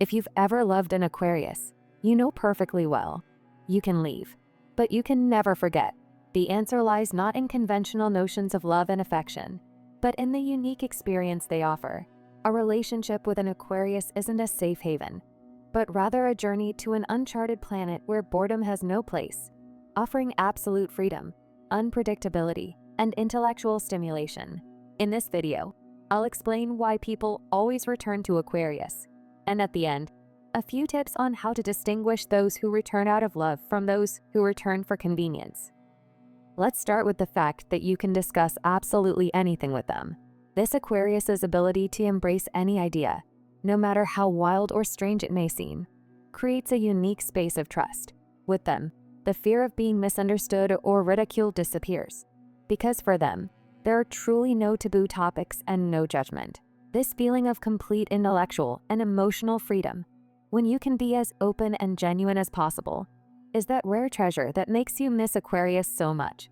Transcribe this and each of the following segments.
If you've ever loved an Aquarius, you know perfectly well. You can leave, but you can never forget. The answer lies not in conventional notions of love and affection, but in the unique experience they offer. A relationship with an Aquarius isn't a safe haven, but rather a journey to an uncharted planet where boredom has no place, offering absolute freedom, unpredictability, and intellectual stimulation. In this video, I'll explain why people always return to Aquarius, and at the end, a few tips on how to distinguish those who return out of love from those who return for convenience. Let's start with the fact that you can discuss absolutely anything with them. This Aquarius's ability to embrace any idea, no matter how wild or strange it may seem, creates a unique space of trust. With them, the fear of being misunderstood or ridiculed disappears, because for them, there are truly no taboo topics and no judgment. This feeling of complete intellectual and emotional freedom, when you can be as open and genuine as possible, is that rare treasure that makes you miss Aquarius so much.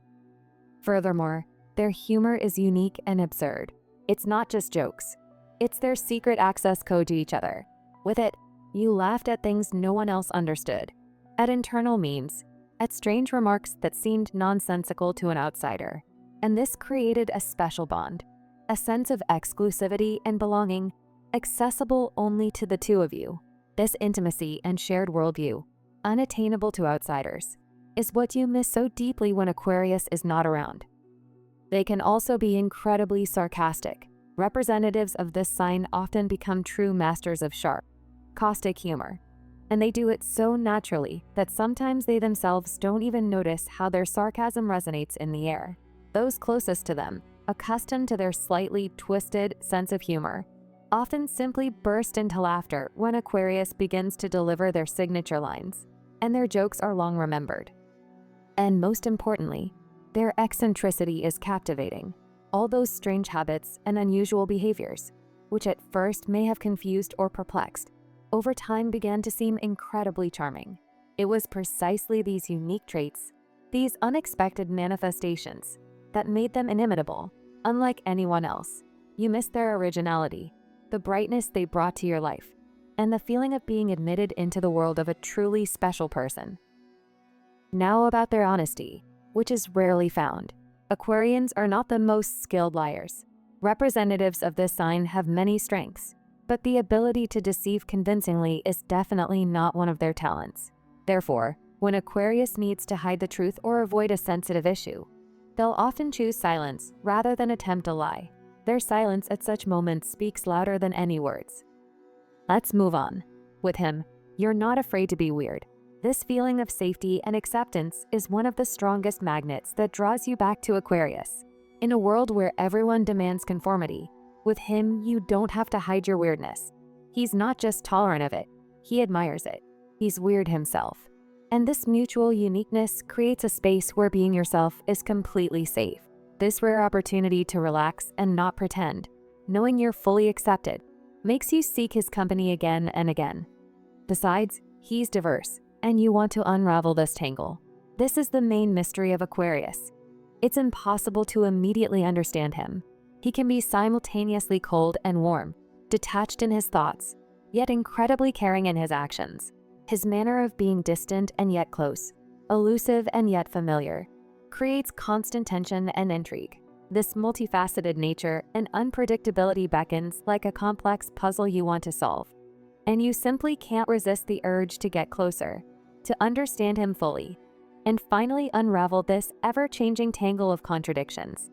Furthermore, their humor is unique and absurd. It's not just jokes. It's their secret access code to each other. With it, you laughed at things no one else understood, at internal memes, at strange remarks that seemed nonsensical to an outsider. And this created a special bond, a sense of exclusivity and belonging, accessible only to the two of you. This intimacy and shared worldview, unattainable to outsiders, is what you miss so deeply when Aquarius is not around. They can also be incredibly sarcastic. Representatives of this sign often become true masters of sharp, caustic humor, and they do it so naturally that sometimes they themselves don't even notice how their sarcasm resonates in the air. Those closest to them, accustomed to their slightly twisted sense of humor, often simply burst into laughter when Aquarius begins to deliver their signature lines, and their jokes are long remembered. And most importantly, their eccentricity is captivating. All those strange habits and unusual behaviors, which at first may have confused or perplexed, over time began to seem incredibly charming. It was precisely these unique traits, these unexpected manifestations, that made them inimitable, unlike anyone else. You missed their originality, the brightness they brought to your life, and the feeling of being admitted into the world of a truly special person. Now about their honesty, which is rarely found. Aquarians are not the most skilled liars. Representatives of this sign have many strengths, but the ability to deceive convincingly is definitely not one of their talents. Therefore, when Aquarius needs to hide the truth or avoid a sensitive issue, they'll often choose silence rather than attempt a lie. Their silence at such moments speaks louder than any words. Let's move on. With him, you're not afraid to be weird. This feeling of safety and acceptance is one of the strongest magnets that draws you back to Aquarius. In a world where everyone demands conformity, with him you don't have to hide your weirdness. He's not just tolerant of it, he admires it. He's weird himself. And this mutual uniqueness creates a space where being yourself is completely safe. This rare opportunity to relax and not pretend, knowing you're fully accepted, makes you seek his company again and again. Besides, he's diverse, and you want to unravel this tangle. This is the main mystery of Aquarius. It's impossible to immediately understand him. He can be simultaneously cold and warm, detached in his thoughts, yet incredibly caring in his actions. His manner of being distant and yet close, elusive and yet familiar, creates constant tension and intrigue. This multifaceted nature and unpredictability beckons like a complex puzzle you want to solve, and you simply can't resist the urge to get closer, to understand him fully, and finally unravel this ever-changing tangle of contradictions.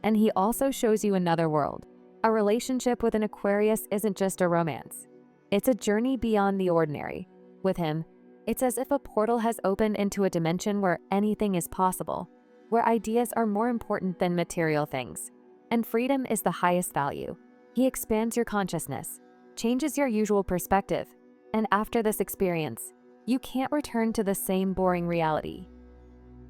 And he also shows you another world. A relationship with an Aquarius isn't just a romance. It's a journey beyond the ordinary. With him, it's as if a portal has opened into a dimension where anything is possible, where ideas are more important than material things, and freedom is the highest value. He expands your consciousness, changes your usual perspective, and after this experience, you can't return to the same boring reality.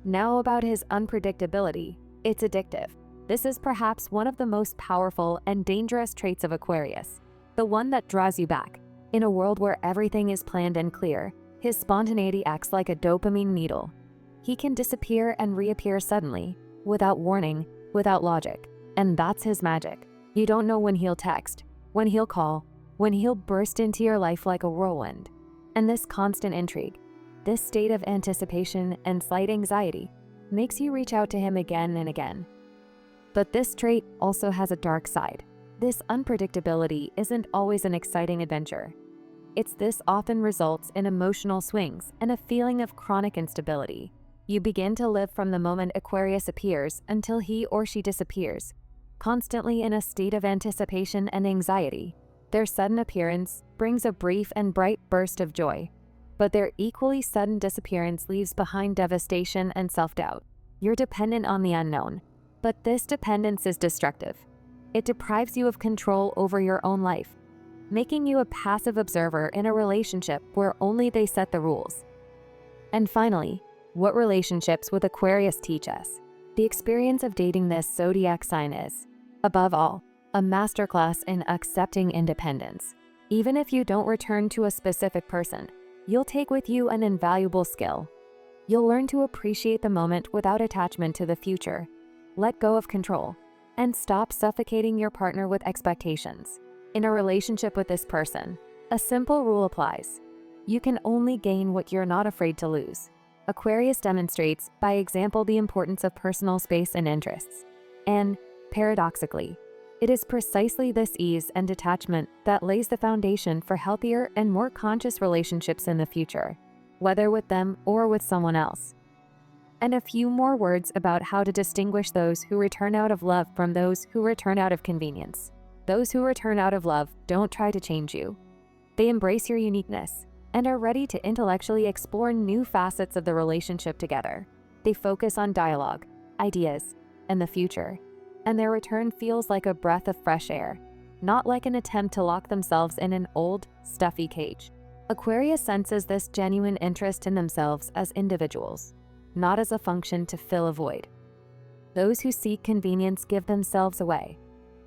Now about his unpredictability, it's addictive. This is perhaps one of the most powerful and dangerous traits of Aquarius, the one that draws you back. In a world where everything is planned and clear, his spontaneity acts like a dopamine needle. He can disappear and reappear suddenly, without warning, without logic. And that's his magic. You don't know when he'll text, when he'll call, when he'll burst into your life like a whirlwind. And this constant intrigue, this state of anticipation and slight anxiety, makes you reach out to him again and again. But this trait also has a dark side. This unpredictability isn't always an exciting adventure. This often results in emotional swings and a feeling of chronic instability. You begin to live from the moment Aquarius appears until he or she disappears, constantly in a state of anticipation and anxiety. Their sudden appearance brings a brief and bright burst of joy, but their equally sudden disappearance leaves behind devastation and self-doubt. You're dependent on the unknown, but this dependence is destructive. It deprives you of control over your own life, making you a passive observer in a relationship where only they set the rules. And finally, what relationships with Aquarius teach us? The experience of dating this zodiac sign is, above all, a masterclass in accepting independence. Even if you don't return to a specific person, you'll take with you an invaluable skill. You'll learn to appreciate the moment without attachment to the future, let go of control, and stop suffocating your partner with expectations. In a relationship with this person, a simple rule applies. You can only gain what you're not afraid to lose. Aquarius demonstrates, by example, the importance of personal space and interests. And, paradoxically, it is precisely this ease and detachment that lays the foundation for healthier and more conscious relationships in the future, whether with them or with someone else. And a few more words about how to distinguish those who return out of love from those who return out of convenience. Those who return out of love don't try to change you. They embrace your uniqueness and are ready to intellectually explore new facets of the relationship together. They focus on dialogue, ideas, and the future, and their return feels like a breath of fresh air, not like an attempt to lock themselves in an old, stuffy cage. Aquarius senses this genuine interest in themselves as individuals, not as a function to fill a void. Those who seek convenience give themselves away.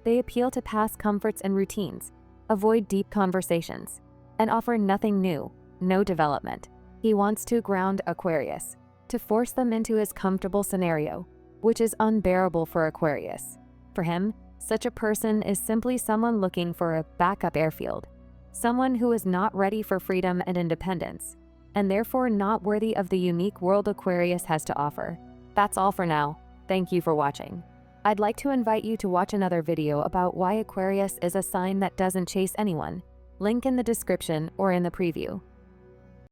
They appeal to past comforts and routines, avoid deep conversations, and offer nothing new, no development. He wants to ground Aquarius, to force them into his comfortable scenario, which is unbearable for Aquarius. For him, such a person is simply someone looking for a backup airfield, someone who is not ready for freedom and independence, and therefore not worthy of the unique world Aquarius has to offer. That's all for now. Thank you for watching. I'd like to invite you to watch another video about why Aquarius is a sign that doesn't chase anyone. Link in the description or in the preview.